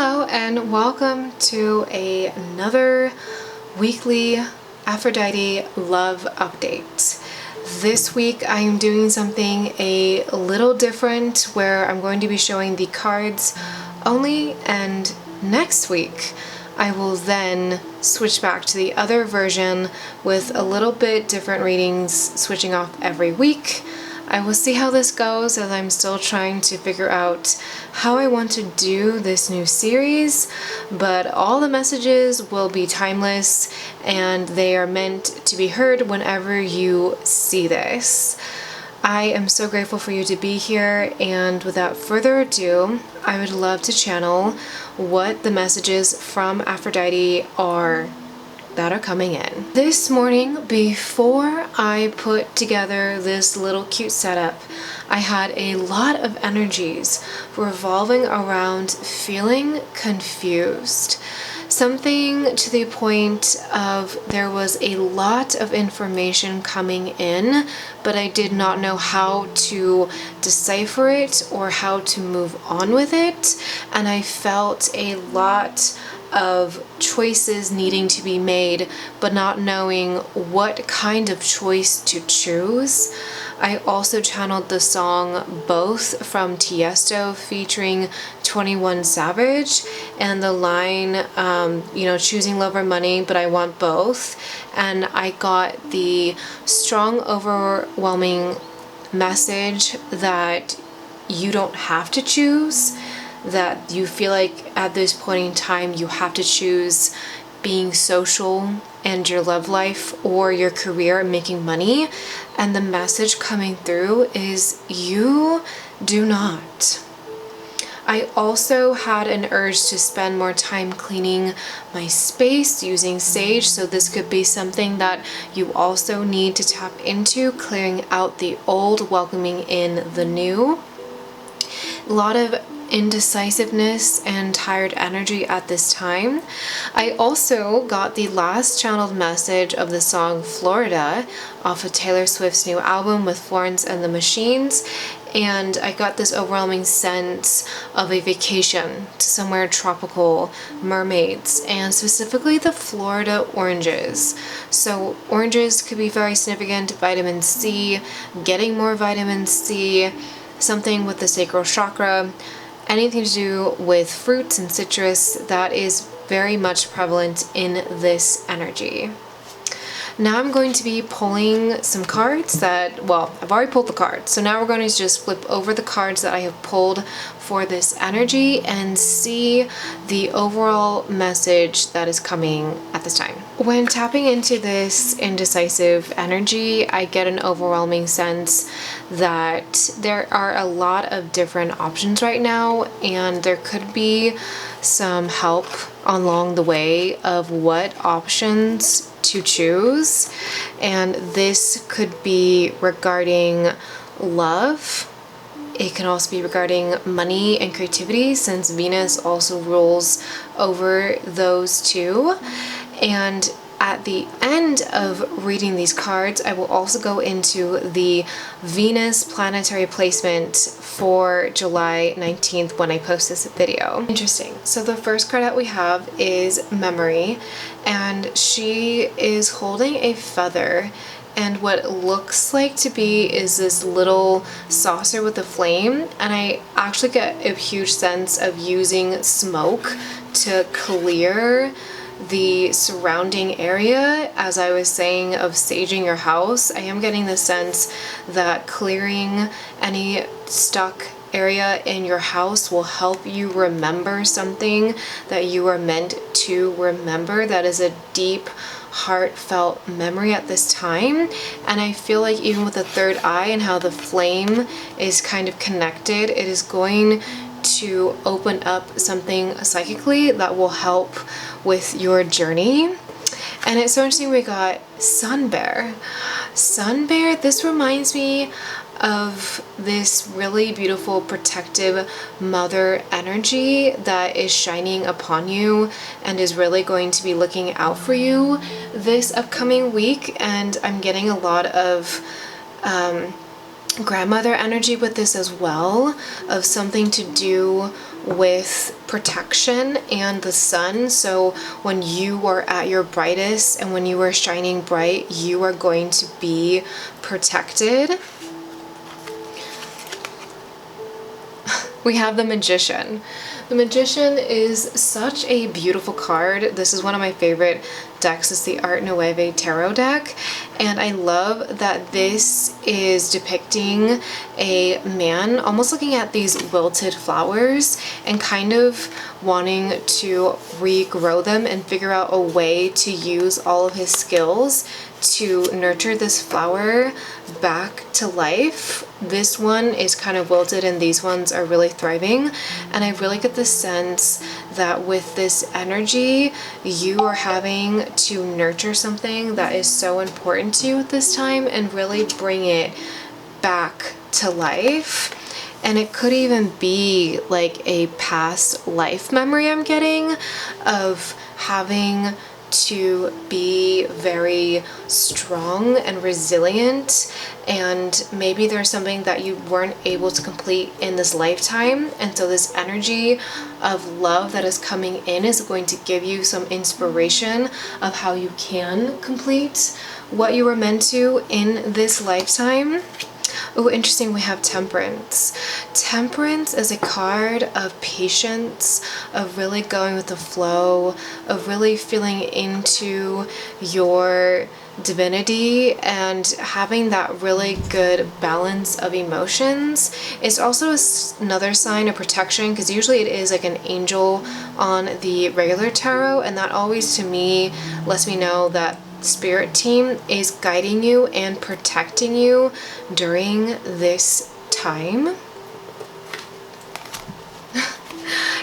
Hello and welcome to another weekly Aphrodite Love update. This week I am doing something a little different where I'm going to be showing the cards only, and next week I will then switch back to the other version with a little bit different readings, switching off every week. I will see how this goes as I'm still trying to figure out how I want to do this new series, but all the messages will be timeless and they are meant to be heard whenever you see this. I am so grateful for you to be here, and without further ado, I would love to channel what the messages from Aphrodite are that are coming in. This morning, before I put together this little cute setup, I had a lot of energies revolving around feeling confused. Something to the point of there was a lot of information coming in, but I did not know how to decipher it or how to move on with it, and I felt a lot of choices needing to be made, but not knowing what kind of choice to choose. I also channeled the song Both from Tiesto featuring 21 Savage, and the line, choosing love or money, but I want both. And I got the strong, overwhelming message that you don't have to choose, that you feel like at this point in time you have to choose being social and your love life or your career and making money. And the message coming through is you do not. I also had an urge to spend more time cleaning my space using sage, so this could be something that you also need to tap into, clearing out the old, welcoming in the new. A lot of indecisiveness and tired energy at this time. I also got the last channeled message of the song Florida off of Taylor Swift's new album with Florence and the Machines, and I got this overwhelming sense of a vacation to somewhere tropical, mermaids, and specifically the Florida oranges. So oranges could be very significant, vitamin C, getting more vitamin C, something with the sacral chakra, anything to do with fruits and citrus that is very much prevalent in this energy. Now I'm going to be pulling some cards that, well, I've already pulled the cards, so now we're going to just flip over the cards that I have pulled for this energy and see the overall message that is coming at this time. When tapping into this indecisive energy, I get an overwhelming sense that there are a lot of different options right now, and there could be some help along the way of what options to choose. And this could be regarding love. It can also be regarding money and creativity, since Venus also rules over those two. And at the end of reading these cards, I will also go into the Venus planetary placement for July 19th when I post this video. Interesting. So the first card that we have is Memory, and she is holding a feather, and what it looks like to be is this little saucer with a flame, and I actually get a huge sense of using smoke to clear the surrounding area. As I was saying of saging your house, I am getting the sense that clearing any stuck area in your house will help you remember something that you are meant to remember, that is a deep, heartfelt memory at this time. And I feel like even with the third eye and how the flame is kind of connected, it is going to open up something psychically that will help with your journey. And it's so interesting, we got Sun Bear. Sun Bear, this reminds me of this really beautiful protective mother energy that is shining upon you and is really going to be looking out for you this upcoming week. And I'm getting a lot of grandmother energy with this as well, of something to do with protection and the sun. So when you are at your brightest and when you are shining bright, you are going to be protected. We have the Magician. The Magician is such a beautiful card. This is one of my favorite decks. It's the Art Nueve Tarot deck. And I love that this is depicting a man almost looking at these wilted flowers and kind of wanting to regrow them and figure out a way to use all of his skills to nurture this flower back to life. This one is kind of wilted and these ones are really thriving, and I really get the sense that with this energy you are having to nurture something that is so important to you at this time and really bring it back to life. And it could even be like a past life memory I'm getting of having to be very strong and resilient, and maybe there's something that you weren't able to complete in this lifetime, and so this energy of love that is coming in is going to give you some inspiration of how you can complete what you were meant to in this lifetime. Oh, interesting, we have Temperance. Temperance is a card of patience, of really going with the flow, of really feeling into your divinity and having that really good balance of emotions. It's also another sign of protection, because usually it is like an angel on the regular tarot, and that always to me lets me know that spirit team is guiding you and protecting you during this time.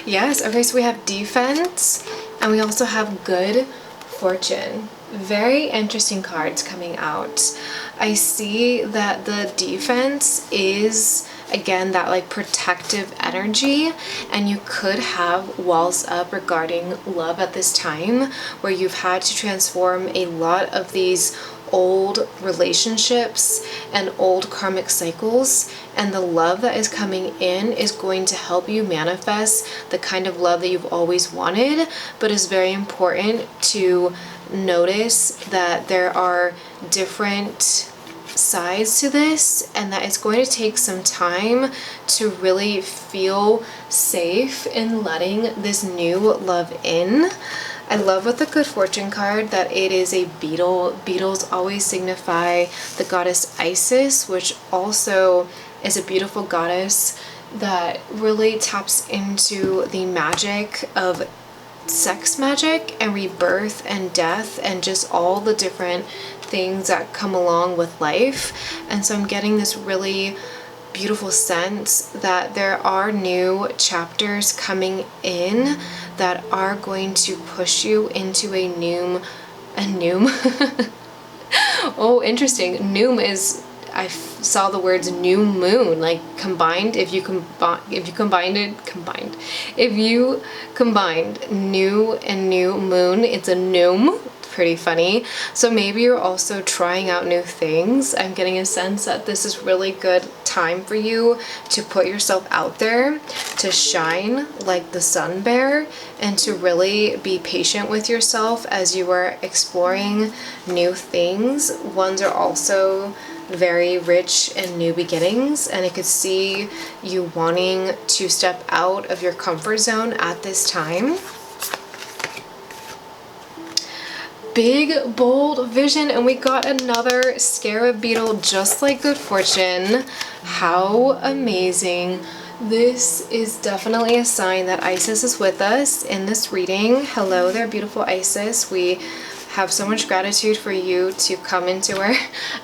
Yes, okay, so we have Defense and we also have Good Fortune. Very interesting cards coming out. I see that the Defense is again that like protective energy, and you could have walls up regarding love at this time where you've had to transform a lot of these old relationships and old karmic cycles, and the love that is coming in is going to help you manifest the kind of love that you've always wanted. But it's very important to notice that there are different sides to this, and that it's going to take some time to really feel safe in letting this new love in. I love with the Good Fortune card that it is a beetle. Beetles always signify the goddess Isis, which also is a beautiful goddess that really taps into the magic of sex magic and rebirth and death and just all the different things that come along with life. And so I'm getting this really beautiful sense that there are new chapters coming in that are going to push you into a noom. Oh, interesting. Noom is, I saw the words new moon, like combined. If you combined new and new moon, it's a noom. Pretty funny. So maybe you're also trying out new things. I'm getting a sense that this is really good time for you to put yourself out there, to shine like the sun bear, and to really be patient with yourself as you are exploring new things. Ones are also very rich in new beginnings, and I could see you wanting to step out of your comfort zone at this time. Big, bold vision, and we got another scarab beetle just like Good Fortune. How amazing. This is definitely a sign that Isis is with us in this reading. Hello there, beautiful Isis. We have so much gratitude for you to come into our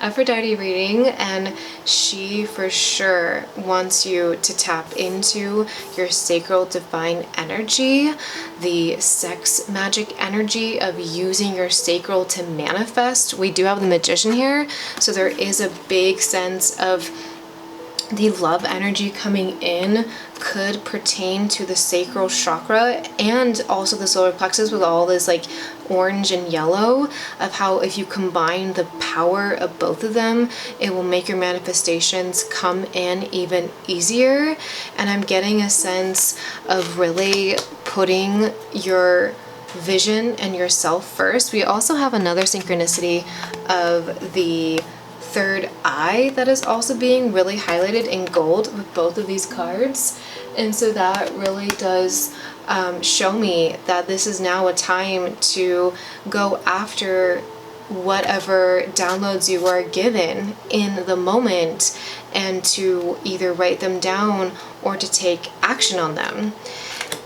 Aphrodite reading, and she for sure wants you to tap into your sacral divine energy, the sex magic energy of using your sacral to manifest. We do have the Magician here, so there is a big sense of the love energy coming in could pertain to the sacral chakra and also the solar plexus with all this like orange and yellow, of how if you combine the power of both of them, it will make your manifestations come in even easier. And I'm getting a sense of really putting your vision and yourself first. We also have another synchronicity of the third eye that is also being really highlighted in gold with both of these cards. And so that really does show me that this is now a time to go after whatever downloads you are given in the moment, and to either write them down or to take action on them.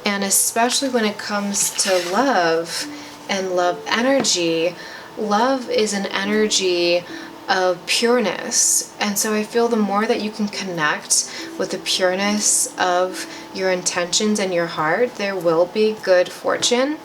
And especially when it comes to love and love energy, love is an energy of pureness. And so I feel the more that you can connect with the pureness of your intentions and your heart, there will be good fortune.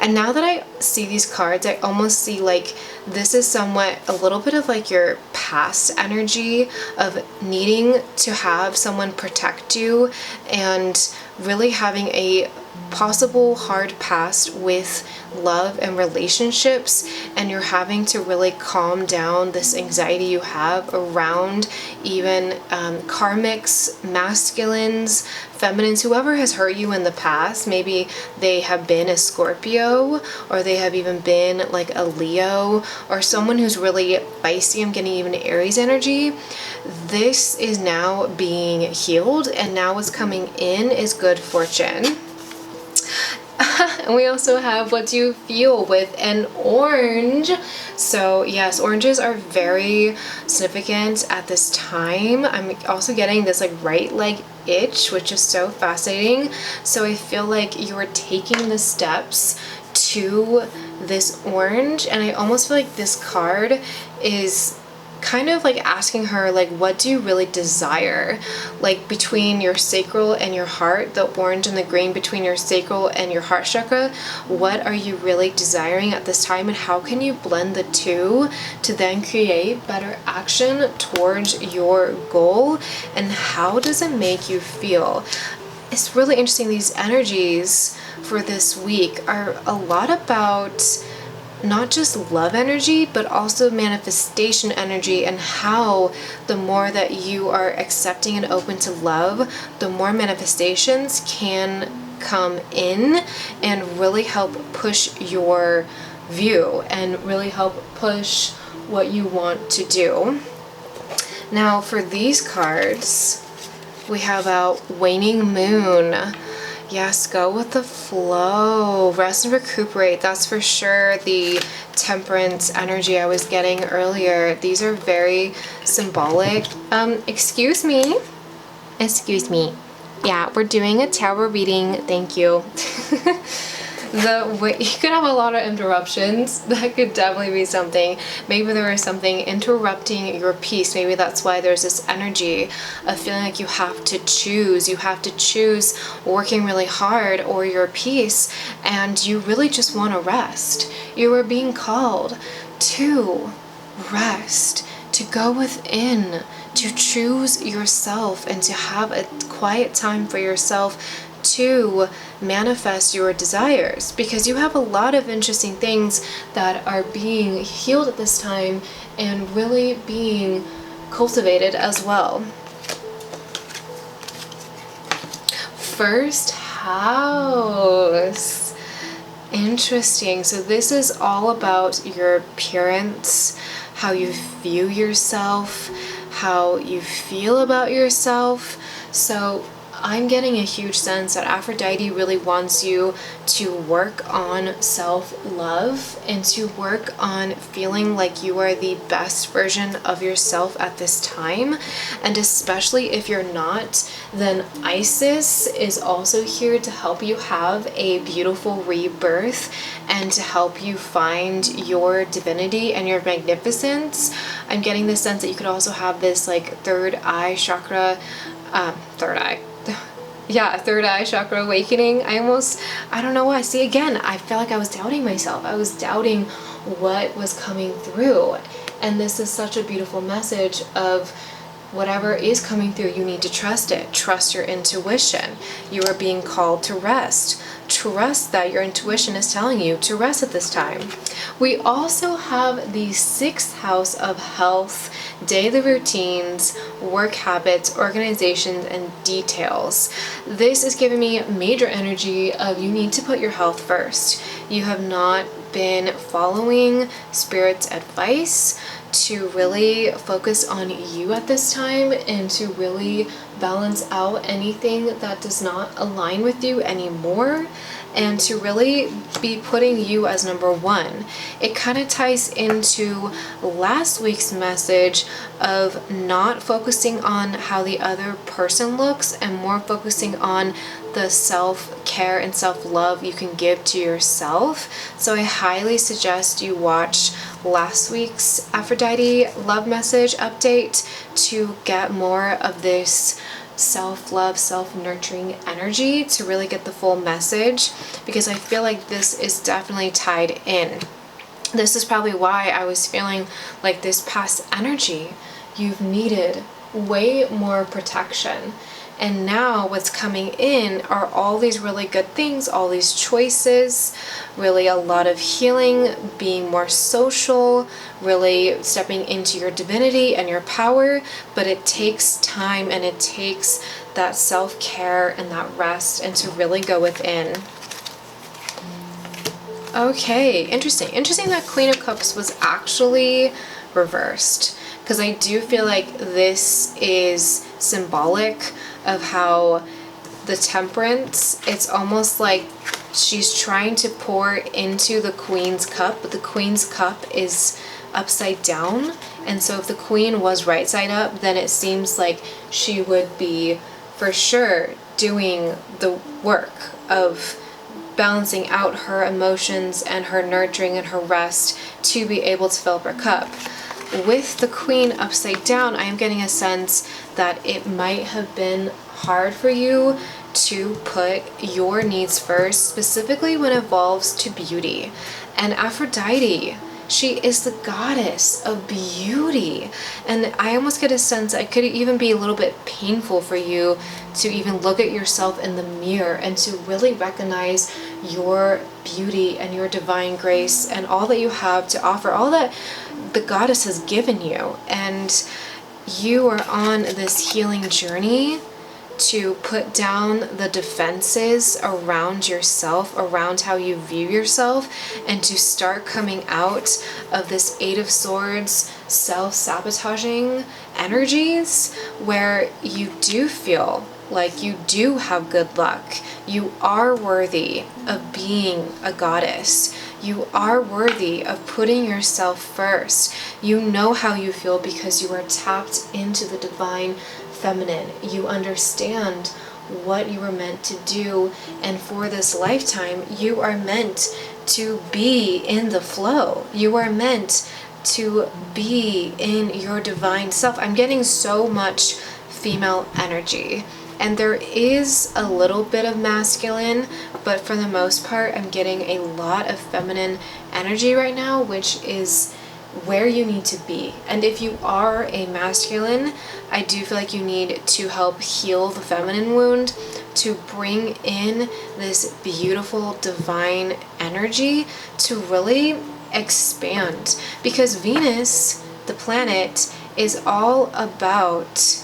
And now that I see these cards, I almost see like this is somewhat a little bit of like your past energy of needing to have someone protect you and really having a possible hard past with love and relationships, and you're having to really calm down this anxiety you have around even karmics, masculines, feminines, whoever has hurt you in the past. Maybe they have been a Scorpio, or they have even been like a Leo, or someone who's really feisty. I'm getting even Aries energy. This is now being healed, and now what's coming in is good fortune. And we also have what you feel with an orange. So yes, oranges are very significant at this time. I'm also getting this like right leg itch, which is so fascinating. So I feel like you're taking the steps to this orange, and I almost feel like this card is kind of like asking her, like, what do you really desire? Like between your sacral and your heart, the orange and the green between your sacral and your heart chakra, what are you really desiring at this time, and how can you blend the two to then create better action towards your goal, and how does it make you feel? It's really interesting. These energies for this week are a lot about not just love energy, but also manifestation energy, and how the more that you are accepting and open to love, the more manifestations can come in and really help push your view and really help push what you want to do. Now for these cards, we have a waning moon. Yes, go with the flow. Rest and recuperate. That's for sure the temperance energy I was getting earlier. These are very symbolic. Excuse me. Excuse me. Yeah, we're doing a tarot reading. Thank you. You could have a lot of interruptions. That could definitely be something. Maybe there is something interrupting your peace. Maybe that's why there's this energy of feeling like you have to choose. You have to choose working really hard or your peace, and you really just want to rest. You are being called to rest, to go within, to choose yourself, and to have a quiet time for yourself to manifest your desires, because you have a lot of interesting things that are being healed at this time and really being cultivated as well. First house. Interesting. So this is all about your appearance, how you view yourself, how you feel about yourself. So I'm getting a huge sense that Aphrodite really wants you to work on self-love and to work on feeling like you are the best version of yourself at this time. And especially if you're not, then Isis is also here to help you have a beautiful rebirth and to help you find your divinity and your magnificence. I'm getting the sense that you could also have this like third eye chakra chakra awakening. I don't know why. See, again, I feel like I was doubting myself. I was doubting what was coming through. And this is such a beautiful message of whatever is coming through, you need to trust it. Trust your intuition. You are being called to rest. Trust that your intuition is telling you to rest at this time. We also have the 6th house of health, daily routines, work habits, organizations, and details. This is giving me major energy of you need to put your health first. You have not been following Spirit's advice to really focus on you at this time and to really balance out anything that does not align with you anymore, and to really be putting you as number one. It kind of ties into last week's message of not focusing on how the other person looks and more focusing on the self-care and self-love you can give to yourself. So I highly suggest you watch last week's Aphrodite Love message update to get more of this self-love, self-nurturing energy to really get the full message, because I feel like this is definitely tied in. This is probably why I was feeling like this past energy, you've needed way more protection. And now what's coming in are all these really good things, all these choices, really a lot of healing, being more social, really stepping into your divinity and your power. But it takes time and it takes that self-care and that rest and to really go within. Okay, interesting. Interesting that Queen of Cups was actually reversed, because I do feel like this is symbolic of how the Temperance, it's almost like she's trying to pour into the Queen's cup, but the Queen's cup is upside down. And so if the Queen was right side up, then it seems like she would be for sure doing the work of balancing out her emotions and her nurturing and her rest to be able to fill up her cup. With the Queen upside down, I am getting a sense that it might have been hard for you to put your needs first, specifically when it evolves to beauty. And Aphrodite, she is the goddess of beauty. And I almost get a sense that it could even be a little bit painful for you to even look at yourself in the mirror and to really recognize your beauty and your divine grace and all that you have to offer, all that the goddess has given you. And you are on this healing journey to put down the defenses around yourself, around how you view yourself, and to start coming out of this 8 of Swords self-sabotaging energies where you do feel like you do have good luck. You are worthy of being a goddess. You are worthy of putting yourself first. You know how you feel because you are tapped into the divine feminine. You understand what you were meant to do, and for this lifetime you are meant to be in the flow. You are meant to be in your divine self. I'm getting so much female energy, and there is a little bit of masculine, but for the most part I'm getting a lot of feminine energy right now, which is where you need to be. And if you are a masculine, I do feel like you need to help heal the feminine wound to bring in this beautiful divine energy to really expand, because Venus, the planet, is all about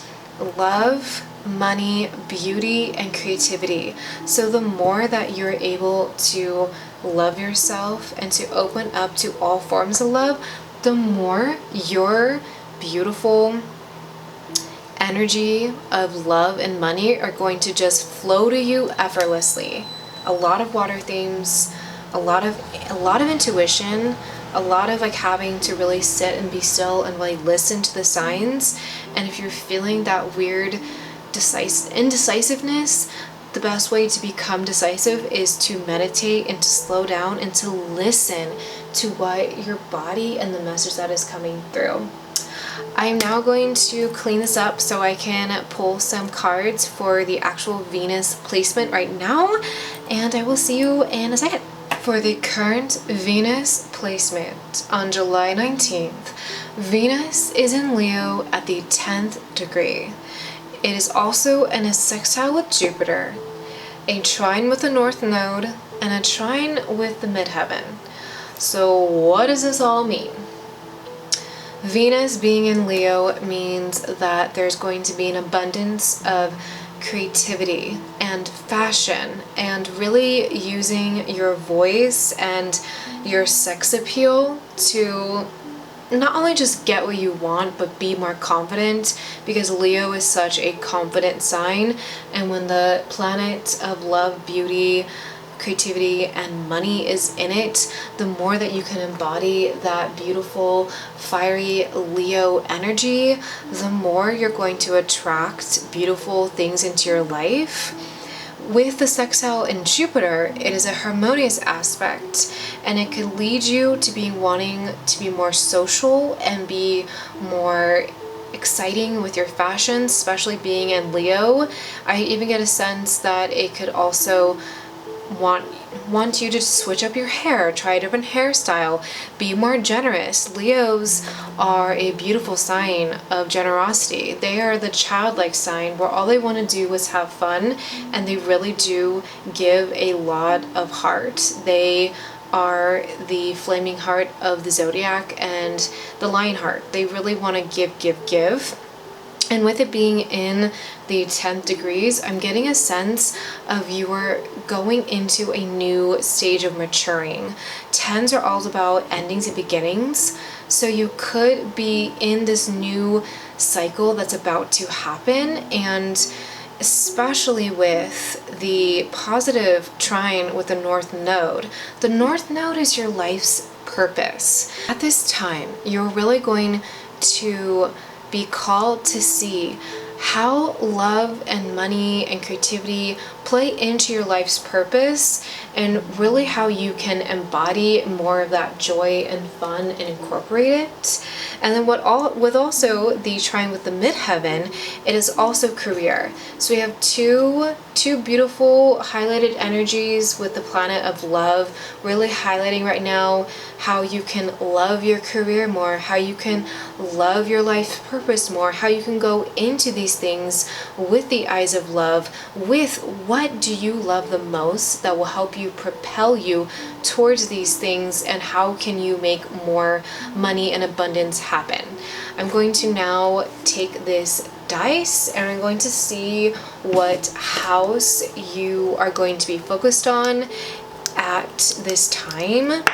love, money, beauty, and creativity. So the more that you're able to love yourself and to open up to all forms of love, the more your beautiful energy of love and money are going to just flow to you effortlessly. A lot of water themes, a lot of intuition, a lot of like having to really sit and be still and really listen to the signs. And if you're feeling that weird indecisiveness, the best way to become decisive is to meditate and to slow down and to listen to what your body and the message that is coming through. I'm now going to clean this up so I can pull some cards for the actual Venus placement right now, and I will see you in a second. For the current Venus placement on July 19th, Venus is in Leo at the 10th degree. It is also in a sextile with Jupiter, a trine with the North Node, and a trine with the midheaven. So what does this all mean? Venus being in Leo means that there's going to be an abundance of creativity and fashion and really using your voice and your sex appeal to not only just get what you want but be more confident, because Leo is such a confident sign, and when the planet of love, beauty, creativity, and money is in it, the more that you can embody that beautiful, fiery Leo energy, the more you're going to attract beautiful things into your life. With the sextile in Jupiter, it is a harmonious aspect, and it could lead you to be wanting to be more social and be more exciting with your fashion, especially being in Leo. I even get a sense that it could also want you to switch up your hair, try a different hairstyle, be more generous. Leos are a beautiful sign of generosity. They are the childlike sign where all they want to do is have fun, and they really do give a lot of heart. They are the flaming heart of the zodiac and the lion heart. They really want to give. And with it being in the 10th degrees, I'm getting a sense of you are going into a new stage of maturing. 10s are all about endings and beginnings. So you could be in this new cycle that's about to happen, and especially with the positive trine with the North Node. The North Node is your life's purpose. At this time, you're really going to be called to see how love and money and creativity play into your life's purpose, and really how you can embody more of that joy and fun and incorporate it. And then with also the trine with the midheaven, it is also career. So we have two beautiful highlighted energies with the planet of love really highlighting right now how you can love your career more, how you can love your life purpose more, how you can go into these things with the eyes of love, with what do you love the most that will help you propel you towards these things, and how can you make more money and abundance happen. I'm going to now take this dice and I'm going to see what house you are going to be focused on at this time.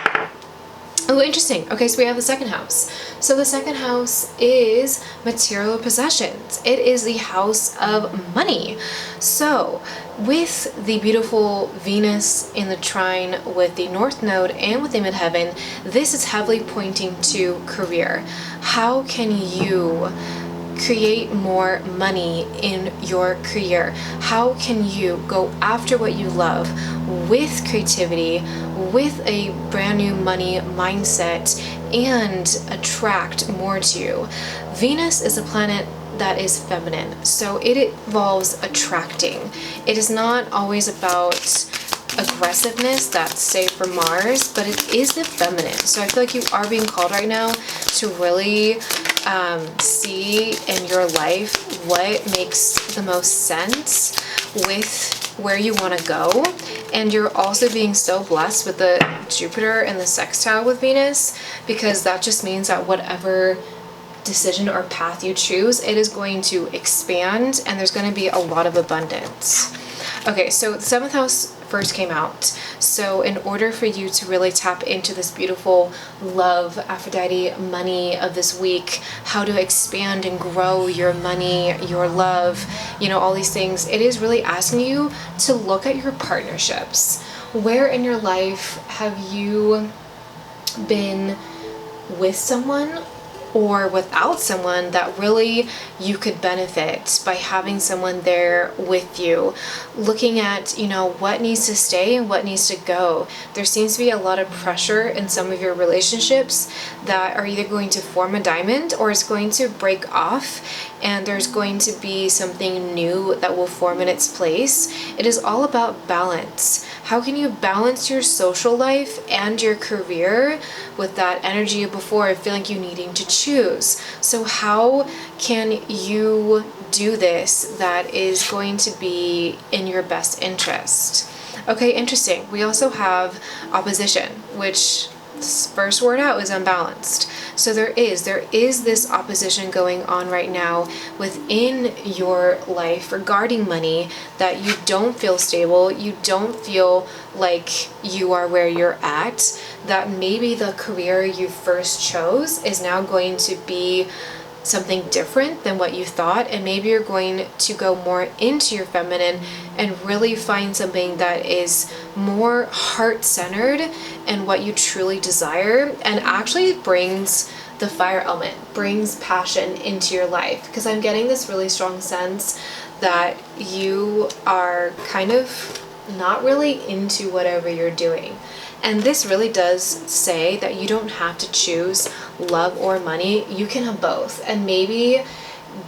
Oh, interesting. Okay, so we have the second house. So the second house is material possessions. It is the house of money. So with the beautiful Venus in the trine with the North Node and with the midheaven, this is heavily pointing to career. How can you create more money in your career? How can you go after what you love with creativity, with a brand new money mindset, and attract more to you? Venus is a planet that is feminine, so it involves attracting. It is not always about aggressiveness, that's say for Mars, but it is the feminine. So I feel like you are being called right now to really see in your life what makes the most sense with where you want to go. And you're also being so blessed with the Jupiter and the sextile with Venus, because that just means that whatever decision or path you choose, it is going to expand, and there's going to be a lot of abundance. Okay, so the 7th house first came out. So in order for you to really tap into this beautiful love, Aphrodite money of this week, how to expand and grow your money, your love, all these things, it is really asking you to look at your partnerships. Where in your life have you been with someone or without someone that really you could benefit by having someone there with you, looking at, you know, what needs to stay and what needs to go. There seems to be a lot of pressure in some of your relationships that are either going to form a diamond or it's going to break off, and there's going to be something new that will form in its place. It is all about balance. How can you balance your social life and your career with that energy of before, feeling like you needing to choose? So how can you do this that is going to be in your best interest? Okay, interesting. We also have opposition, which first word out is unbalanced. So there is this opposition going on right now within your life regarding money, that you don't feel stable, you don't feel like you are where you're at, that maybe the career you first chose is now going to be something different than what you thought, and maybe you're going to go more into your feminine and really find something that is more heart-centered and what you truly desire, and actually brings the fire element, brings passion into your life. Because I'm getting this really strong sense that you are kind of not really into whatever you're doing. And this really does say that you don't have to choose love or money. You can have both. And maybe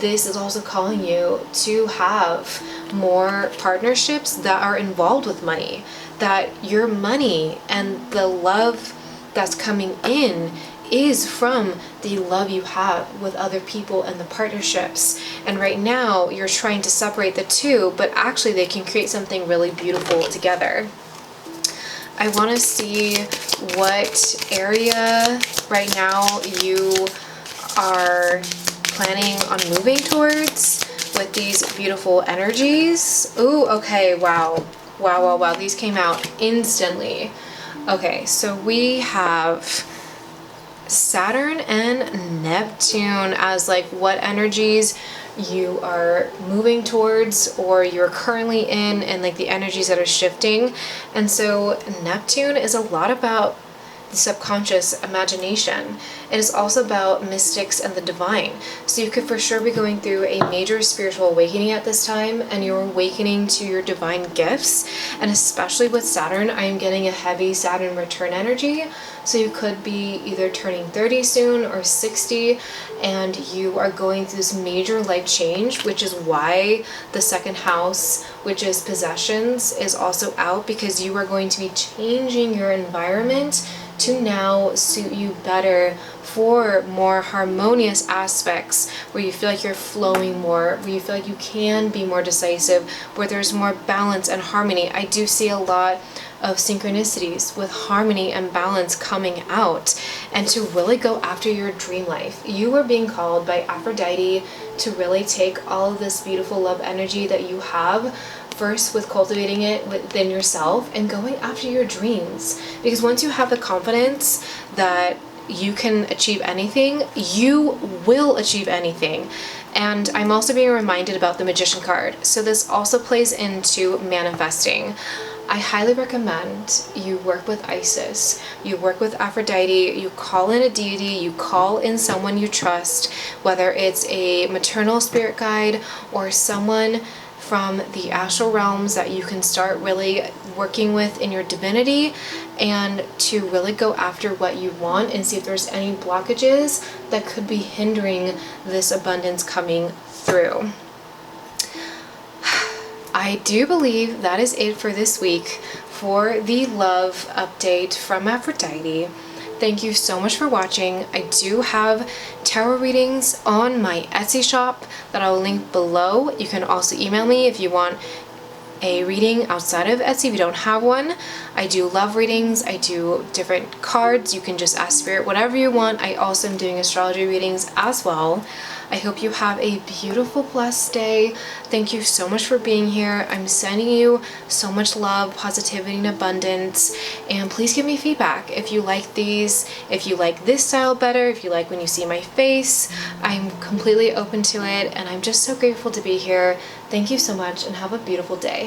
this is also calling you to have more partnerships that are involved with money, that your money and the love that's coming in is from the love you have with other people and the partnerships. And right now you're trying to separate the two, but actually they can create something really beautiful together. I want to see what area right now you are planning on moving towards with these beautiful energies. Ooh, okay, wow. Wow. These came out instantly. Okay, so we have Saturn and Neptune as like what energies you are moving towards or you're currently in, and like the energies that are shifting. And so Neptune is a lot about the subconscious imagination. It is also about mystics and the divine. So you could for sure be going through a major spiritual awakening at this time, and you're awakening to your divine gifts. And especially with Saturn, I am getting a heavy Saturn return energy. So you could be either turning 30 soon or 60, and you are going through this major life change, which is why the second house, which is possessions, is also out, because you are going to be changing your environment to now suit you better for more harmonious aspects, where you feel like you're flowing more, where you feel like you can be more decisive, where there's more balance and harmony. I do see a lot of synchronicities with harmony and balance coming out, and to really go after your dream life. You are being called by Aphrodite to really take all of this beautiful love energy that you have, first with cultivating it within yourself and going after your dreams. Because once you have the confidence that you can achieve anything, you will achieve anything. And I'm also being reminded about the Magician card. So this also plays into manifesting. I highly recommend you work with Isis, you work with Aphrodite, you call in a deity, you call in someone you trust, whether it's a maternal spirit guide or someone from the astral realms that you can start really working with in your divinity, and to really go after what you want and see if there's any blockages that could be hindering this abundance coming through. I do believe that is it for this week for the love update from Aphrodite. Thank you so much for watching. I do have tarot readings on my Etsy shop that I'll link below. You can also email me if you want a reading outside of Etsy if you don't have one. I do love readings. I do different cards. You can just ask Spirit whatever you want. I also am doing astrology readings as well. I hope you have a beautiful, blessed day. Thank you so much for being here. I'm sending you so much love, positivity, and abundance. And please give me feedback if you like these, if you like this style better, if you like when you see my face. I'm completely open to it, and I'm just so grateful to be here. Thank you so much, and have a beautiful day.